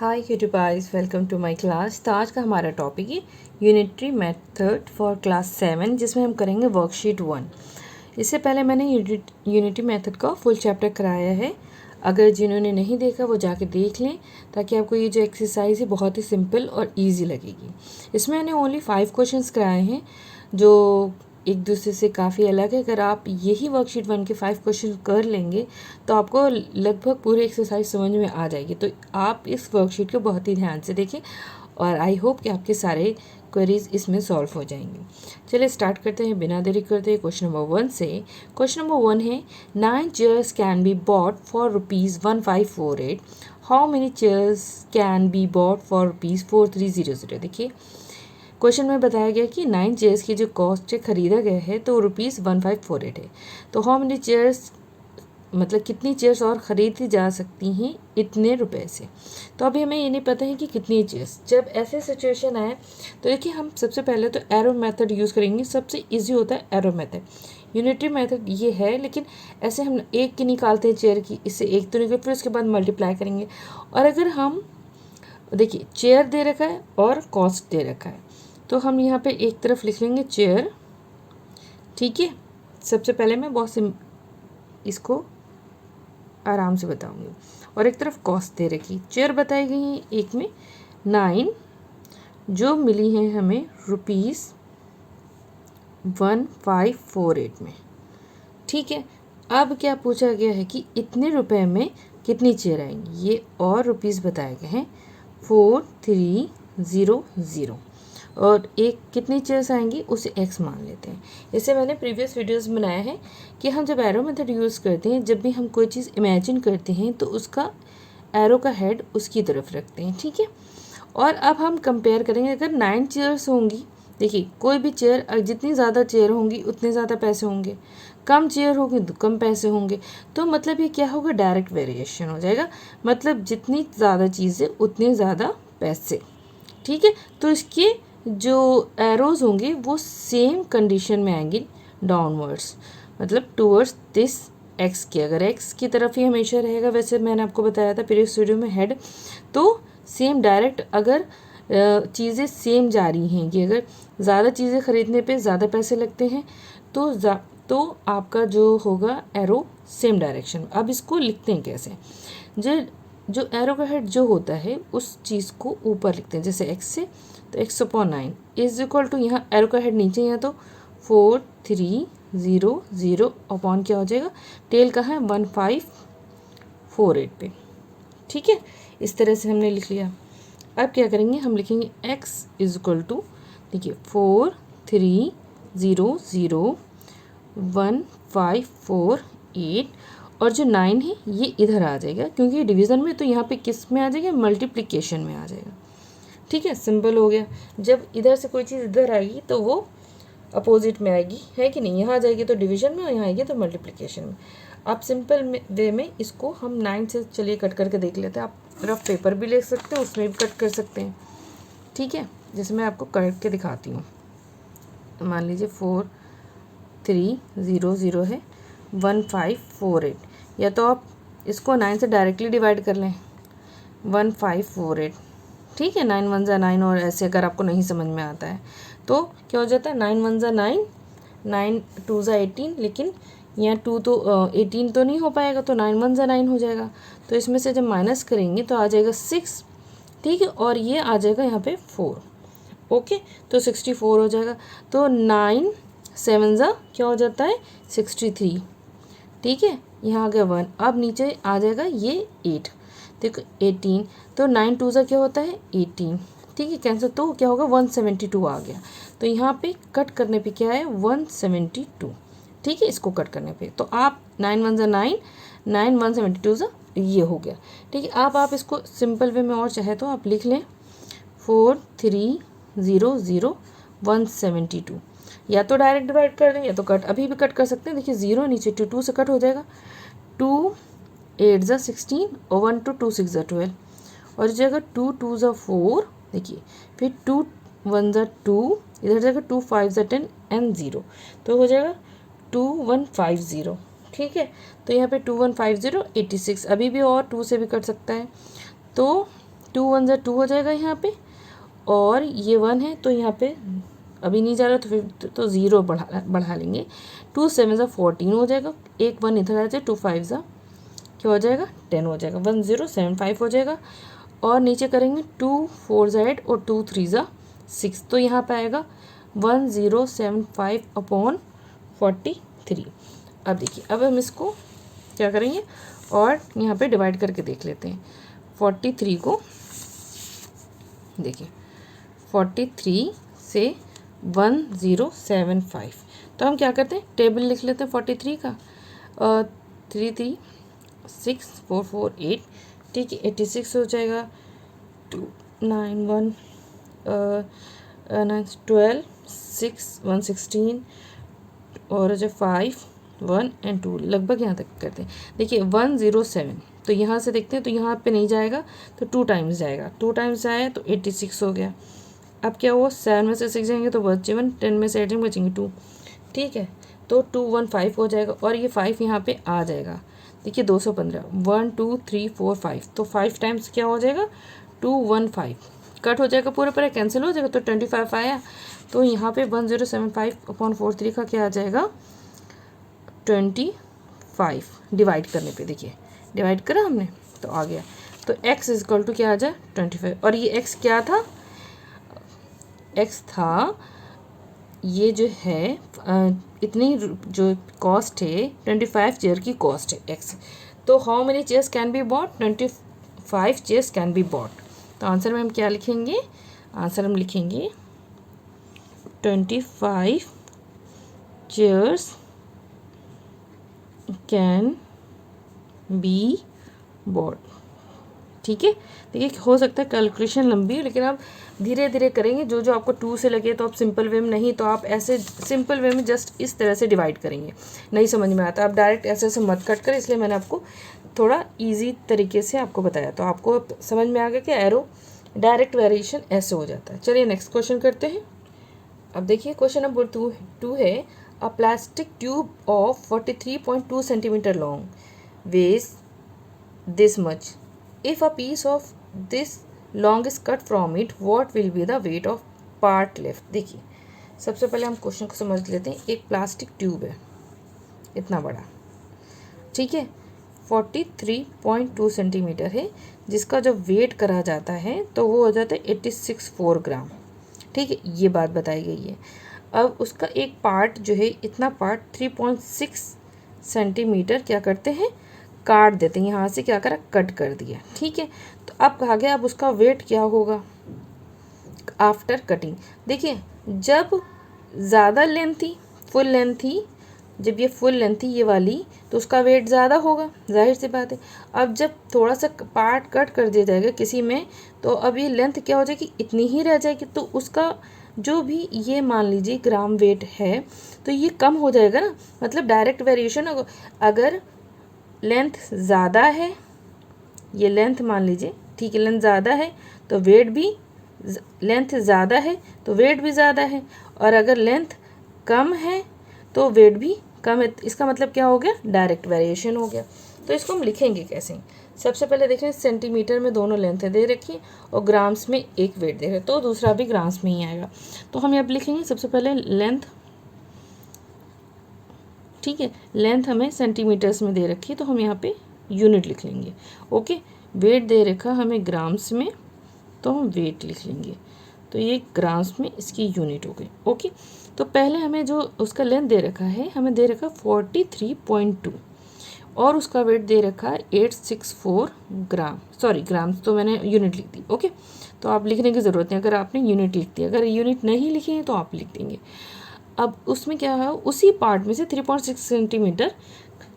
Hi YouTube guys, welcome to my class. तो आज का हमारा टॉपिक है यूनिटरी मेथड फॉर क्लास 7, जिसमें हम करेंगे वर्कशीट 1। इससे पहले मैंने यूनिटरी मेथड का फुल चैप्टर कराया है। अगर जिन्होंने नहीं देखा वो जाके देख लें, ताकि आपको ये जो एक्सरसाइज है बहुत ही सिंपल और ईजी लगेगी। इसमें मैंने ओनली 5 क्वेश्चंस कराए हैं जो एक दूसरे से काफ़ी अलग है। अगर आप यही वर्कशीट 1 के 5 क्वेश्चन कर लेंगे तो आपको लगभग पूरी एक्सरसाइज समझ में आ जाएगी। तो आप इस वर्कशीट को बहुत ही ध्यान से देखें और आई होप कि आपके सारे क्वेरीज इसमें सॉल्व हो जाएंगे। चलिए स्टार्ट करते हैं बिना देरी करते हैं क्वेश्चन नंबर 1 से। क्वेश्चन नंबर 1 है 9 chairs can be bought for ₹1548। How many chairs can be bought for ₹4300। देखिए क्वेश्चन में बताया गया कि 9 चेयर्स की जो कॉस्ट है खरीदा गया है तो ₹1548 है। तो हाउ मेनी चेयर्स मतलब कितनी चेयर्स और ख़रीदी जा सकती हैं इतने रुपए से। तो अभी हमें ये नहीं पता है कि कितनी चेयर्स। जब ऐसे सिचुएशन आए तो देखिए हम सबसे पहले तो एरो मेथड यूज़ करेंगे। सबसे इजी होता है एरो मेथड। यूनिटरी मेथड ये है, लेकिन ऐसे हम एक की निकालते हैं चेयर की, इससे एक तो निकले, फिर उसके बाद मल्टीप्लाई करेंगे। और अगर हम देखिए चेयर दे रखा है और कॉस्ट दे रखा है, तो हम यहाँ पे एक तरफ लिख लेंगे चेयर, ठीक है। सबसे पहले मैं इसको आराम से बताऊंगी। और एक तरफ कॉस्ट दे रखी, चेयर बताई गई है एक में 9 जो मिली है हमें ₹1548 में, ठीक है। अब क्या पूछा गया है कि इतने रुपए में कितनी चेयर आएंगी, ये और रुपीस बताए गए हैं 4300 और एक कितनी चेयर्स आएंगी उसे x मान लेते हैं। इससे मैंने प्रीवियस वीडियोस में बनाया है कि हम जब एरो मेथड यूज़ करते हैं, जब भी हम कोई चीज़ इमेजिन करते हैं तो उसका एरो का हेड उसकी तरफ रखते हैं, ठीक है। और अब हम कंपेयर करेंगे, अगर 9 चेयर्स होंगी, देखिए कोई भी चेयर जितनी ज़्यादा चेयर होंगी उतने ज़्यादा पैसे होंगे, कम चेयर होगी तो कम पैसे होंगे। तो मतलब ये क्या होगा, डायरेक्ट वेरिएशन हो जाएगा। मतलब जितनी ज़्यादा चीज़ें उतने ज़्यादा पैसे, ठीक है। तो इसके जो एरोज होंगे वो सेम कंडीशन में आएंगे डाउनवर्ड्स, मतलब टूवर्ड्स दिस एक्स के। अगर एक्स की तरफ ही हमेशा रहेगा, वैसे मैंने आपको बताया था प्रीवियस वीडियो में हेड, तो सेम डायरेक्ट अगर चीज़ें सेम जा रही हैं कि अगर ज़्यादा चीज़ें खरीदने पे ज़्यादा पैसे लगते हैं तो आपका जो होगा एरो सेम डायरेक्शन में। अब इसको लिखते हैं कैसे, जो एरो का हेड जो होता है उस चीज़ को ऊपर लिखते हैं, जैसे x से तो x/9 इज इक्वल टू, यहाँ एरो का हेड नीचे, यहाँ तो 4300 अपॉन क्या हो जाएगा, टेल कहाँ है 1548 पे, ठीक है। इस तरह से हमने लिख लिया। अब क्या करेंगे, हम लिखेंगे x इज इक्वल टू, देखिए 43001548 और जो 9 है ये इधर आ जाएगा, क्योंकि डिवीज़न में तो यहाँ पे किस में आ जाएगा, मल्टीप्लिकेशन में आ जाएगा, ठीक है। सिंपल हो गया। जब इधर से कोई चीज़ इधर आएगी तो वो अपोजिट में आएगी, है कि नहीं। यहाँ आ जाएगी तो डिवीज़न में और यहाँ आएगी तो मल्टीप्लिकेशन में। आप सिंपल वे में इसको हम 9 से चलिए कट करके देख लेते हैं। आप रफ पेपर भी ले सकते हैं, उसमें भी कट कर सकते हैं, ठीक है। जैसे मैं आपको करके दिखाती हूँ। मान लीजिए 4300 है 1548, या तो आप इसको 9 से डायरेक्टली डिवाइड कर लें 1548, ठीक है। 9 1 9, और ऐसे अगर आपको नहीं समझ में आता है तो क्या हो जाता है, 9 1 9, 9 2 18, लेकिन यहाँ 2 तो 18 तो नहीं हो पाएगा, तो 9 1 9 हो जाएगा। तो इसमें से जब माइनस करेंगे तो आ जाएगा 6, ठीक है, और ये आ जाएगा यहाँ पे 4, ओके। तो 64 हो जाएगा। तो 9 7 क्या हो जाता है 63, ठीक है। यहाँ आ गया 1, अब नीचे आ जाएगा ये 8, देखो 18, तो 9 2 क्या होता है 18, ठीक है। कैंसिल तो क्या होगा 172 आ गया। तो यहाँ पे कट करने पे क्या है 172, ठीक है। इसको कट करने पे तो आप 9 1 9, 9 172 ये हो गया, ठीक है। आप इसको सिंपल वे में और चाहे तो आप लिख लें 4300 या तो डायरेक्ट डिवाइड कर दें या तो कट अभी भी कट कर सकते हैं। देखिए 0 नीचे 2 से कट हो जाएगा, 2 8 16 और 1 2 2 6 12, और इस जगह 2 2 4, देखिए फिर 2 1 2, इधर जाएगा 2 5 10 एंड 0, तो हो जाएगा 2150, ठीक है। तो यहाँ पे 2150 86, अभी भी और 2 से भी कट सकता है, तो 2 1 ज़ा 2 हो जाएगा यहाँ पे, और ये 1 है तो यहाँ पे अभी नहीं जा रहा तो फिर तो 0 बढ़ा लेंगे। 2 7 ज़ा 14 हो जाएगा, एक 1 इधर आ जाए, 2 5 ज़ा क्या हो जाएगा 10 हो जाएगा, 1075 हो जाएगा। और नीचे करेंगे 2 4 ज़ा 8 और 2 3 ज़ा 6, तो यहाँ पे आएगा 1075/43। अब देखिए, अब हम इसको क्या करेंगे और यहाँ पे डिवाइड करके देख लेते हैं। 43 को देखिए 43 से 1075, तो हम क्या करते हैं टेबल लिख लेते हैं 43 का। 3 3 6 4 4 8, ठीक है 86 हो जाएगा। 2 9 1 9 12 6 116 और जो 5 1 और 2 लगभग यहाँ तक करते हैं। देखिए 107, तो यहाँ से देखते हैं तो यहाँ पे नहीं जाएगा तो 2 टाइम्स जाएगा, 2 टाइम्स आया तो 86 हो गया। अब क्या हुआ 7 में से 6 जाएंगे तो बचे 1, 10 में से 8 बचेंगे 2, ठीक है तो 215 हो जाएगा। और ये 5 यहाँ पे आ जाएगा, देखिए 215 1 2 3 4 5, तो 5 टाइम्स क्या हो जाएगा 215, कट हो जाएगा पूरे कैंसिल हो जाएगा तो 25 आया। तो यहाँ पे 1075/43 का क्या आ जाएगा 25 डिवाइड करने पे, देखिए डिवाइड करा हमने तो आ गया। तो x इक्वल टू क्या आ जाए 25, और ये x क्या था, x था ये जो है इतनी जो कॉस्ट है 25 चेयर की कॉस्ट है x। तो how many chairs can be bought, 25 chairs can be bought. तो आंसर में हम क्या लिखेंगे, आंसर हम लिखेंगे 25 चेयर्स कैन बी बॉट, ठीक है। देखिए हो सकता है कैलकुलेशन लंबी है, लेकिन आप धीरे धीरे करेंगे, जो जो आपको 2 से लगे तो आप सिंपल वे में, नहीं तो आप ऐसे सिंपल वे में जस्ट इस तरह से डिवाइड करेंगे, नहीं समझ में आता आप डायरेक्ट ऐसे ऐसे मत कट कर, इसलिए मैंने आपको थोड़ा ईजी तरीके से आपको बताया। तो आपको समझ में आ गया कि एरो डायरेक्ट वेरिएशन ऐसे हो जाता है। चलिए नेक्स्ट क्वेश्चन करते हैं। अब देखिए क्वेश्चन नंबर 2 है, a plastic tube of 43.2 centimeter long weighs this much, if a piece of this long is cut from it what will be the weight of part left. देखिए सबसे पहले हम question को समझ लेते हैं। एक प्लास्टिक ट्यूब है इतना बड़ा, ठीक है 43.2 सेंटीमीटर है, जिसका जब वेट करा जाता है तो वो हो जाता है 86.4 ग्राम, ठीक है ये बात बताई गई है। अब उसका एक पार्ट जो है, इतना पार्ट 3.6 सेंटीमीटर क्या करते हैं काट देते हैं, यहाँ से क्या करा कट कर दिया, ठीक है। तो अब कहा गया अब उसका वेट क्या होगा आफ्टर कटिंग। देखिए जब ज़्यादा लेंथ थी, फुल लेंथ थी, जब ये फुल लेंथ थी ये वाली, तो उसका वेट ज़्यादा होगा, जाहिर सी बात है। अब जब थोड़ा सा पार्ट कट कर दिया जाएगा किसी में, तो अब ये लेंथ क्या हो जाएगी इतनी ही रह जाएगी, तो उसका जो भी ये मान लीजिए ग्राम वेट है तो ये कम हो जाएगा ना, मतलब डायरेक्ट वेरिएशन। अगर लेंथ ज़्यादा है, ये लेंथ मान लीजिए, ठीक है लेंथ ज़्यादा है तो वेट भी, लेंथ ज़्यादा है तो वेट भी ज़्यादा है, और अगर लेंथ कम है तो वेट भी कम है। इसका मतलब क्या हो गया डायरेक्ट वेरिएशन हो गया। तो इसको हम लिखेंगे कैसे, सबसे पहले देखें सेंटीमीटर में दोनों लेंथ दे रखी और ग्राम्स में एक वेट दे रहे, तो दूसरा भी ग्राम्स में ही आएगा। तो हम यहाँ लिखेंगे सबसे पहले लेंथ, ठीक है लेंथ हमें सेंटीमीटर्स में दे रखी है तो हम यहाँ पे यूनिट लिख लेंगे, ओके। वेट दे रखा हमें ग्राम्स में तो हम वेट लिख लेंगे, तो ये ग्राम्स में इसकी यूनिट हो गई, ओके। तो पहले हमें जो उसका लेंथ दे रखा है, हमें दे रखा 43.2 और उसका वेट दे रखा है 864 ग्राम, सॉरी ग्राम्स तो मैंने यूनिट लिख दी, ओके। तो आप लिखने की ज़रूरत नहीं अगर आपने यूनिट लिख दी, अगर यूनिट नहीं लिखी है तो आप लिख देंगे। अब उसमें क्या है, उसी पार्ट में से 3.6 सेंटीमीटर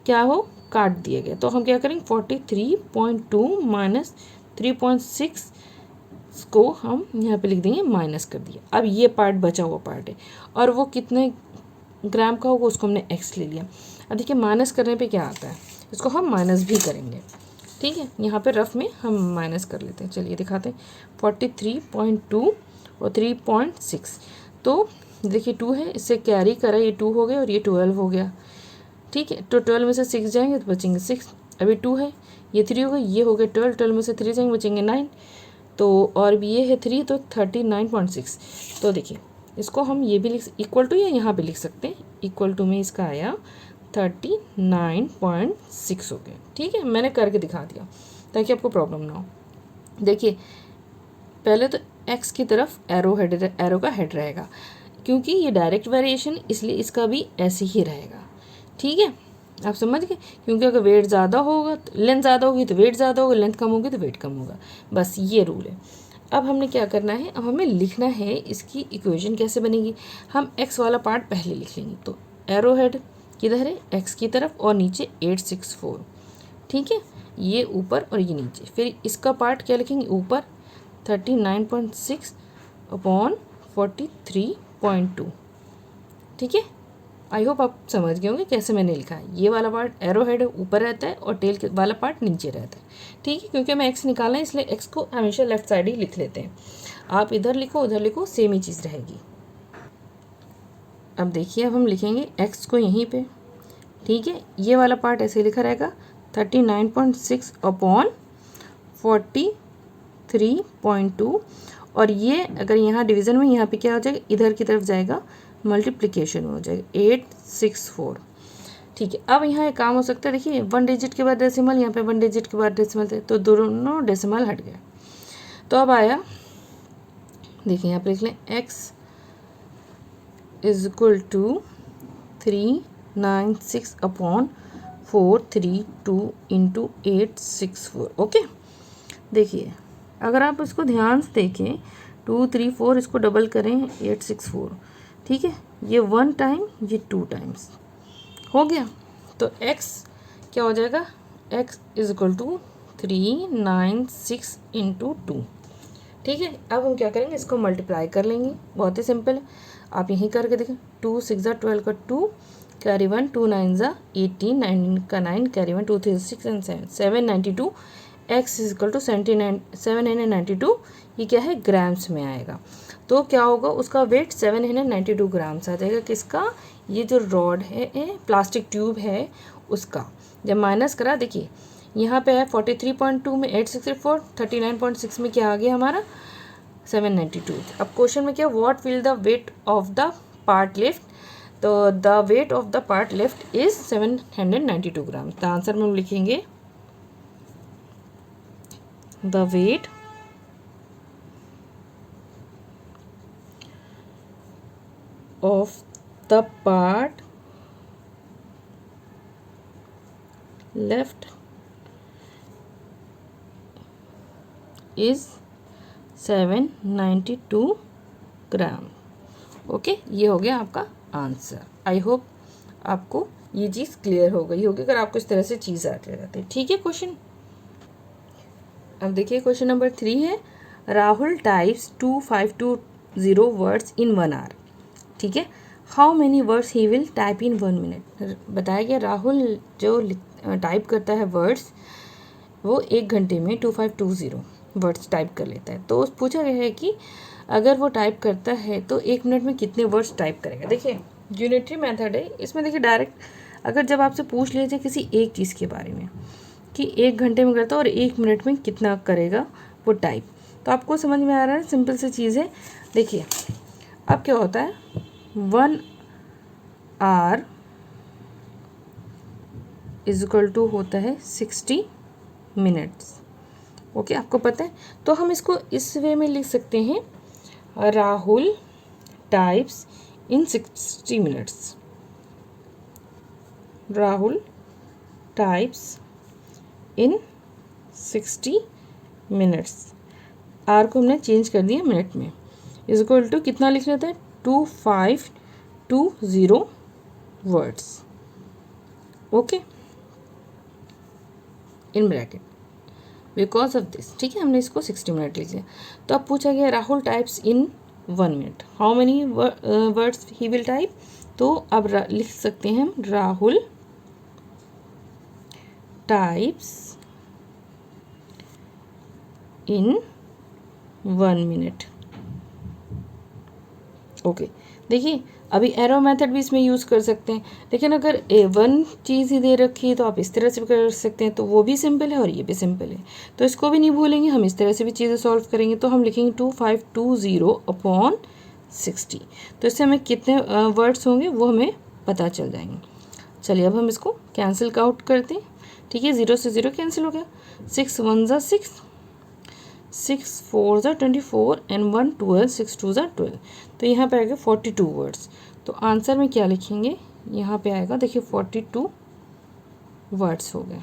क्या हो काट दिया गया, तो हम क्या करेंगे 43.2 माइनस 3.6 को हम यहाँ पे लिख देंगे माइनस कर दिया। अब ये पार्ट बचा हुआ पार्ट है और वो कितने ग्राम का होगा उसको हमने x ले लिया। अब देखिए माइनस करने पे क्या आता है, इसको हम माइनस भी करेंगे, ठीक है यहाँ पे रफ में हम माइनस कर लेते हैं। चलिए दिखाते हैं 43.2 और 3.6, तो देखिए 2 है, इससे कैरी करा ये 2 हो गया और ये 12 हो गया, ठीक है। तो 12 में से 6 जाएंगे तो बचेंगे 6, अभी 2 है, ये 3 हो गया, ये हो गया 12, 12 में से 3 जाएंगे बचेंगे 9, तो और भी ये है 3 तो 39.6। तो देखिए इसको हम ये भी लिख इक्वल टू या यहाँ पे लिख सकते हैं। इक्वल टू में इसका आया 39.6 हो गया। ठीक है, मैंने करके दिखा दिया ताकि आपको प्रॉब्लम ना हो। देखिए पहले तो एक्स की तरफ एरो का हेड रहेगा, क्योंकि ये डायरेक्ट वेरिएशन इसलिए इसका भी ऐसे ही रहेगा। ठीक है, आप समझ गए, क्योंकि अगर वेट ज़्यादा होगा तो लेंथ ज़्यादा होगी तो वेट ज़्यादा होगा, लेंथ कम होगी तो वेट कम होगा, बस ये रूल है। अब हमने क्या करना है, अब हमें लिखना है इसकी इक्वेशन कैसे बनेगी। हम एक्स वाला पार्ट पहले लिख लेंगे। तो एरो हेड किधर है, एक्स की तरफ, और नीचे 864। ठीक है, ये ऊपर और ये नीचे। फिर इसका पार्ट क्या लिखेंगे, ऊपर 39.6 अपॉन 43.2। ठीक है, आई होप आप समझ गए होंगे कैसे मैंने लिखा है। ये वाला पार्ट एरो हेड ऊपर रहता है और टेल वाला पार्ट नीचे रहता है। ठीक है, क्योंकि हमें एक्स निकालना है इसलिए एक्स को हमेशा लेफ्ट साइड ही लिख लेते हैं। आप इधर लिखो उधर लिखो, सेम ही चीज़ रहेगी। अब देखिए, अब हम लिखेंगे एक्स को यहीं पे। ठीक है, ये वाला पार्ट ऐसे लिखा रहेगा 39.6 अपॉन 43.2, और ये अगर यहाँ डिवीज़न में यहाँ पे क्या हो जाएगा, इधर की तरफ जाएगा, मल्टीप्लिकेशन हो जाएगा 864। ठीक है, अब यहाँ एक काम हो सकता है, देखिए 1 डिजिट के बाद डेसिमल, यहाँ पे 1 डिजिट के बाद डेसिमल थे तो दोनों डेसिमल हट गए। तो अब आया, देखिए यहाँ पे लिख लें x is equal to 396 upon 432 into 864। Okay, देखिए अगर आप इसको ध्यान से देखें, 2 3 4 इसको डबल करें 864। ठीक है, ये 1 टाइम ये 2 टाइम्स हो गया। तो x क्या हो जाएगा, x is equal to 396 into 2। ठीक है, अब हम क्या करेंगे, इसको मल्टीप्लाई कर लेंगे, बहुत ही सिंपल है। आप यहीं करके देखें, 2 6 ज़ा 12 का 2, कैरी 1, 2 9 ज़ा 18, 9 का 9, carry 1, 2 3 6 and 7, 792। X is equal to 792। ये क्या है, ग्राम्स में आएगा। तो क्या होगा, उसका वेट 792 ग्राम्स आ जाएगा। किसका, ये जो रॉड है प्लास्टिक ट्यूब है उसका। जब माइनस करा, देखिए यहाँ पे है 43.2 में 864, 39.6 में क्या आ गया हमारा 792। अब क्वेश्चन में क्या, what will the weight of the part lift, तो the weight of the part lift is 792 gram. The answer में हम लिखेंगे the weight of the part left is 792 gram. Okay, ये हो गया आपका आंसर। आई होप आपको ये चीज़ क्लियर हो गई होगी अगर आपको इस तरह से चीज़ आती रहती है। ठीक है, क्वेश्चन अब देखिए, क्वेश्चन नंबर 3 है, Rahul types 2520 words in 1 hour. ठीक है, how many words he will type in 1 minute. बताया गया राहुल जो टाइप करता है वर्ड्स वो 1 घंटे में 2520 वर्ड्स टाइप कर लेता है। तो पूछा गया है कि अगर वो टाइप करता है तो 1 मिनट में कितने वर्ड्स टाइप करेगा। देखिए यूनिटरी मेथड है इसमें। देखिए डायरेक्ट अगर जब आपसे पूछ लीजिए किसी एक चीज़ के बारे में कि 1 घंटे में करता है और 1 मिनट में कितना करेगा वो टाइप, तो आपको समझ में आ रहा है, सिंपल सी चीज़ है। देखिए अब क्या होता है, 1 आवर इज इक्वल टू होता है 60 मिनट्स। ओके, आपको पता है। तो हम इसको इस वे में लिख सकते हैं, Rahul types in 60 minutes. Rahul types in 60 minutes. R को हमने चेंज कर दिया मिनट में। इज इक्वल टू कितना लिख लेते हैं, 2520 words. Okay, in bracket because of this. ठीक है, हमने इसको 60 मिनट लिख लिया। तो अब पूछा गया Rahul types in 1 minute, how many words he will type. तो अब लिख सकते हैं हम, राहुल टाइप्स इन 1 मिनट। ओके, देखिए अभी एरो मेथड भी इसमें यूज़ कर सकते हैं, लेकिन अगर वन चीज़ ही दे रखी है तो आप इस तरह से भी कर सकते हैं, तो वो भी सिंपल है और ये भी सिंपल है, तो इसको भी नहीं भूलेंगे, हम इस तरह से भी चीज़ें सॉल्व करेंगे। तो हम लिखेंगे 2520/60, तो इससे हमें कितने वर्ड्स होंगे वो हमें पता चल जाएंगे। चलिए अब हम इसको कैंसिल आउट करते हैं। ठीक है, 0 से 0 कैंसिल हो गया, 6 1 ज़ा 6, 6 4 ज़ा 24 एंड 1 12, 6 2 ज़ा 12, तो यहाँ पे आएगा 42 वर्ड्स। तो आंसर में क्या लिखेंगे, यहाँ पे आएगा देखिए 42 वर्ड्स हो गए।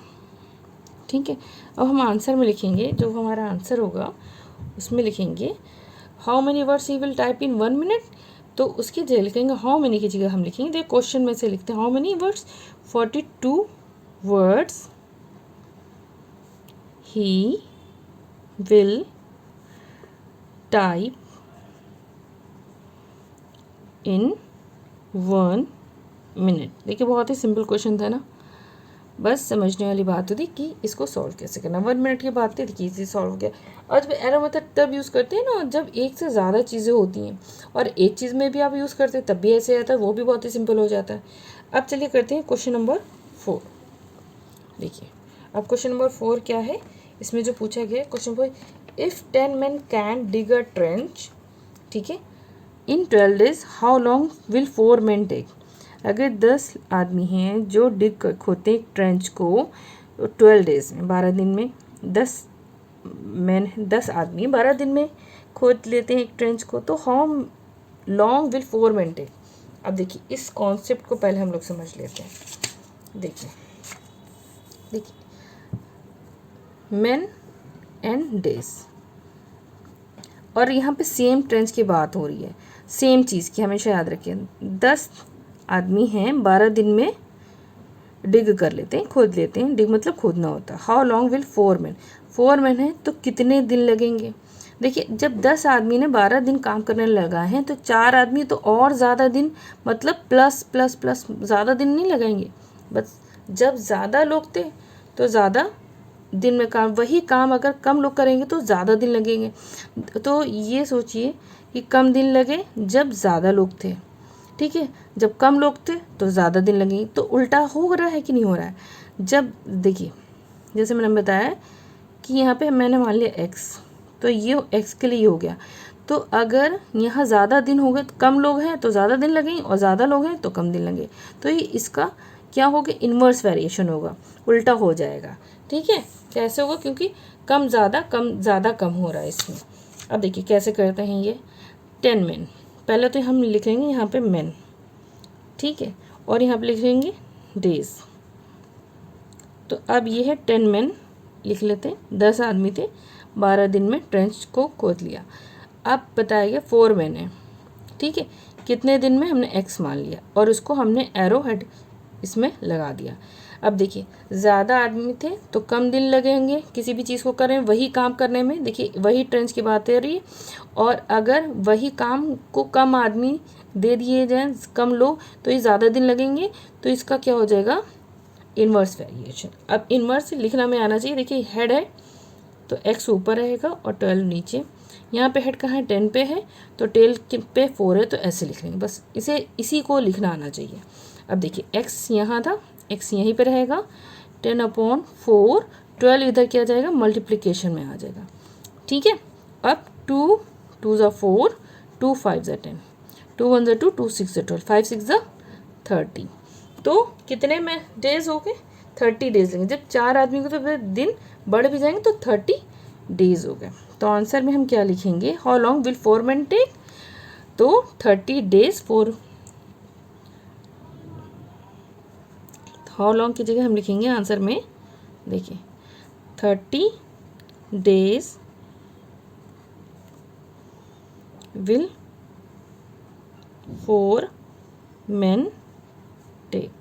ठीक है, अब हम आंसर में लिखेंगे, जो हमारा आंसर होगा उसमें लिखेंगे how many words he will type in 1 minute, तो उसकी जगह लिखेंगे हाउ मेनी की जगह हम लिखेंगे, देखिए क्वेश्चन में से लिखते हैं how many words, 42 words he will type in 1 minute. देखिए बहुत ही सिंपल क्वेश्चन था ना, बस समझने वाली बात होती कि इसको सॉल्व कैसे करना। 1 मिनट की बात थी, इजी सॉल्व हो गया। और जब एरो मेथड तब यूज़ करते हैं ना जब एक से ज़्यादा चीज़ें होती हैं, और एक चीज़ में भी आप यूज़ करते हैं तब भी ऐसे आता है, वो भी बहुत ही सिंपल हो जाता है। अब चलिए करते हैं क्वेश्चन नंबर 4। देखिए अब क्वेश्चन नंबर 4 क्या है, इसमें जो पूछा गया है question 4, if 10 men can dig a trench, ठीक है, in 12 days how long will 4 men take. अगर 10 आदमी हैं जो डिग खोदते हैं एक ट्रेंच को 12 डेज में, 12 दिन में, 10 आदमी 12 दिन में खोद लेते हैं एक ट्रेंच को, तो how long will 4 men take. अब देखिए इस कॉन्सेप्ट को पहले हम लोग समझ लेते हैं। देखिए men एंड डेज, और यहाँ पे सेम ट्रेंच की बात हो रही है, सेम चीज़ की, हमेशा याद रखिए। 10 आदमी हैं 12 दिन में डिग कर लेते हैं, खोद लेते हैं, डिग मतलब खोदना होता है। How long will 4 men, 4 men है तो कितने दिन लगेंगे। देखिए जब 10 आदमी ने 12 दिन काम करने लगा है तो 4 आदमी तो और ज़्यादा दिन, मतलब प्लस प्लस प्लस ज़्यादा दिन नहीं लगाएंगे, बस जब ज़्यादा लोग थे तो ज़्यादा दिन में काम, वही काम अगर कम लोग करेंगे तो ज़्यादा दिन लगेंगे। तो ये सोचिए कि कम दिन लगे जब ज़्यादा लोग थे, ठीक है, जब कम लोग थे तो ज़्यादा दिन लगेंगे। तो उल्टा हो रहा है कि नहीं हो रहा है। जब देखिए जैसे मैंने बताया कि यहाँ पे मैंने मान लिया x, तो ये x के लिए हो गया, तो अगर यहाँ ज़्यादा दिन हो गए तो कम लोग हैं तो ज़्यादा दिन लगेंगे, और ज़्यादा लोग हैं तो कम दिन लगेंगे, तो ये इसका क्या होगा, इन्वर्स वेरिएशन होगा, उल्टा हो जाएगा। ठीक है, कैसे होगा, क्योंकि कम ज़्यादा कम हो रहा है इसमें। अब देखिए कैसे करते हैं ये 10 men, पहले तो हम लिखेंगे यहाँ पे men, ठीक है, और यहाँ पे लिखेंगे डेज। तो अब ये है 10 men लिख लेते हैं, 10 आदमी थे 12 दिन में ट्रेंच को खोद लिया। अब बताया 4 men है, ठीक है, कितने दिन में हमने x मान लिया और उसको हमने एरो हेड इसमें लगा दिया। अब देखिए ज़्यादा आदमी थे तो कम दिन लगेंगे किसी भी चीज़ को करें, वही काम करने में, देखिए वही ट्रेंच की बात है रही है, और अगर वही काम को कम आदमी दे दिए जाएँ, कम लोग, तो ये ज़्यादा दिन लगेंगे, तो इसका क्या हो जाएगा, इन्वर्स वेरिएशन। अब इन्वर्स लिखना में आना चाहिए। देखिए हेड है तो x ऊपर रहेगा और 12 नीचे, यहाँ पे हेड कहाँ है, 10 पे है, तो टेल पे 4 है, तो ऐसे लिख लेंगे, बस इसी को लिखना आना चाहिए। अब देखिए x यहाँ था, x यहीं पे रहेगा, 10/4, 12 इधर किया जाएगा, मल्टीप्लिकेशन में आ जाएगा। ठीक है, अब 2 2 ज़ा 4, 2 5 ज़ा 10, 2 1 ज़ा 2, 2 6 ज़ा 12, 5 6 ज़ा 30, तो कितने में डेज हो गए, 30 डेज लेंगे। जब 4 आदमी को तो फिर दिन बढ़ भी जाएंगे तो 30 डेज हो गए। तो आंसर में हम क्या लिखेंगे, how long will 4 men take, तो 30 डेज फॉर, हाउ लॉन्ग की जगह हम लिखेंगे आंसर में, देखिए 30 days will 4 men take.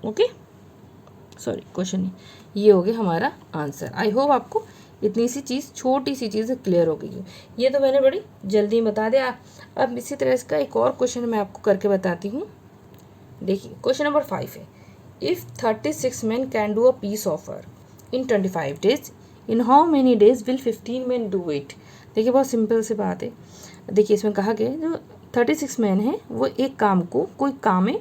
Okay, sorry question नहीं, ये हो गया हमारा आंसर। आई होप आपको इतनी सी चीज़, छोटी सी चीज़ क्लियर हो गई है। ये तो मैंने बड़ी जल्दी बता दिया। अब इसी तरह इसका एक और क्वेश्चन मैं आपको करके बताती हूँ। देखिए क्वेश्चन नंबर 5 है, if 36 men can do a piece of work in 25 days, in how many days will 15 men do it. देखिए बहुत सिंपल सी बात है। देखिए इसमें कहा गया जो 36 मैन हैं, वो एक काम को, कोई काम है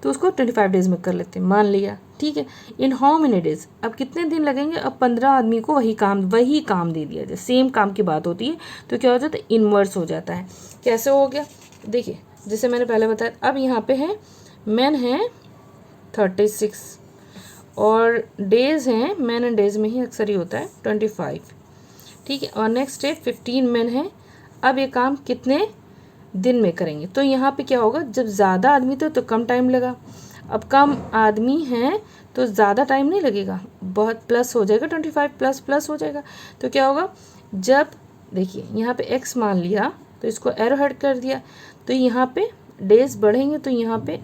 तो उसको 25 डेज में कर लेते हैं, मान लिया, ठीक है। इन हाउ मेनी डेज, अब कितने दिन लगेंगे, अब 15 आदमी को वही काम दे दिया जाए, सेम काम की बात होती है तो क्या हो जाता है, इन्वर्स हो जाता है। कैसे हो गया, देखिए जैसे मैंने पहले बताया, अब यहाँ पे है मैन है 36 और डेज हैं, मैन एंड डेज में ही अक्सर ही होता है 25, ठीक है। और नेक्स्ट है 15 मैन है, अब ये काम कितने दिन में करेंगे, तो यहाँ पे क्या होगा, जब ज़्यादा आदमी थे तो कम टाइम लगा, अब कम आदमी हैं तो ज़्यादा टाइम नहीं लगेगा, बहुत प्लस हो जाएगा, 25 प्लस प्लस हो जाएगा। तो क्या होगा, जब देखिए यहाँ पे x मान लिया तो इसको एरो हेड कर दिया, तो यहाँ पे डेज बढ़ेंगे तो यहाँ पे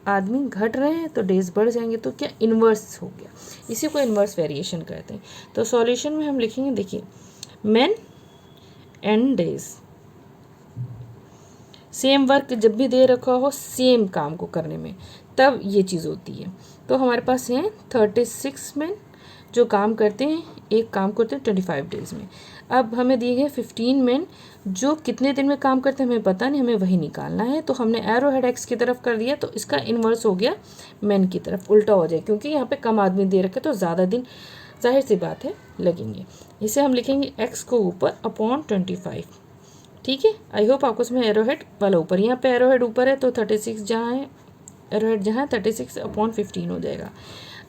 आदमी घट रहे हैं तो डेज बढ़ जाएंगे, तो क्या इन्वर्स हो गया, इसी को इन्वर्स वेरिएशन कहते हैं। तो सॉल्यूशन में हम लिखेंगे, देखिए man and days, same work जब भी दे रखा हो सेम काम को करने में, तब ये चीज़ होती है। तो हमारे पास हैं 36 मैन जो काम करते हैं, एक काम करते हैं 25 डेज में। अब हमें दिए गए 15 मैन जो कितने दिन में काम करते हैं हमें पता नहीं, हमें वही निकालना है। तो हमने एरो हेड एक्स की तरफ कर दिया, तो इसका इन्वर्स हो गया मैन की तरफ, उल्टा हो जाए, क्योंकि यहाँ पे कम आदमी दे रखे तो ज़्यादा दिन जाहिर सी बात है लगेंगे। इसे हम लिखेंगे एक्स को ऊपर अपॉन 25, ठीक है। आई होप आपको उसमें एरो हेड वाला ऊपर, यहाँ पे एरो हेड ऊपर है तो 36 जहाँ है, एरो हेड जहाँ 36 अपॉन 15 हो जाएगा।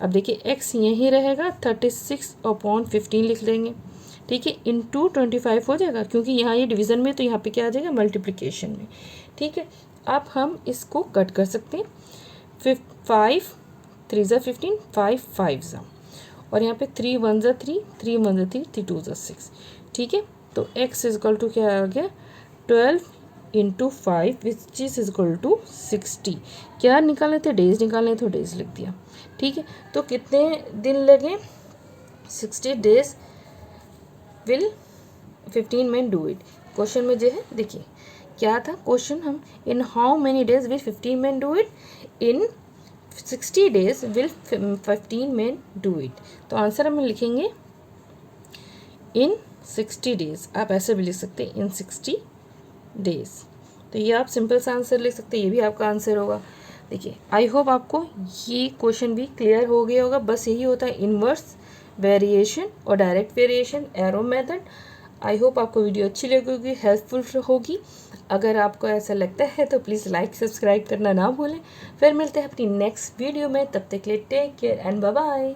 अब देखिए एक्स यहीं रहेगा, 36 अपॉन 15 लिख लेंगे, ठीक है, इंटू 25 हो जाएगा, क्योंकि यहाँ ये डिवीज़न में तो यहाँ पे क्या आ जाएगा, मल्टीप्लिकेशन में, ठीक है। अब हम इसको कट कर सकते हैं, 5 3 ज़ा 15, 5 5 ज़ा, और यहाँ पे 3 1 ज़ा 3, 3 1 ज़ा 3, 3 2 ज़ा 6, ठीक है। तो x इजकल टू क्या आ गया, 12 into 5 which is equal to 60। क्या निकालने थे, डेज निकालने, तो डेज लिख दिया, ठीक है। तो कितने दिन लगे, 60 days will 15 man do it. Question में जो है देखिए क्या था क्वेश्चन, हम in how many days will 15 man do it, in 60 days will 15 man do it. तो आंसर हम लिखेंगे इन 60 डेज, आप ऐसे भी लिख सकते हैं इन 60 डेज। तो ये आप सिंपल सा आंसर लिख सकते हैं, ये भी आपका आंसर होगा। देखिए आई होप आपको ये क्वेश्चन भी क्लियर हो गया होगा। बस यही होता है इन्वर्स वेरिएशन और direct variation, arrow method. I hope आपको वीडियो अच्छी लगेगी, हेल्पफुल होगी। अगर आपको ऐसा लगता है तो प्लीज़ लाइक सब्सक्राइब करना ना भूलें। फिर मिलते हैं अपनी नेक्स्ट वीडियो में, तब तक के लिए take care and bye bye.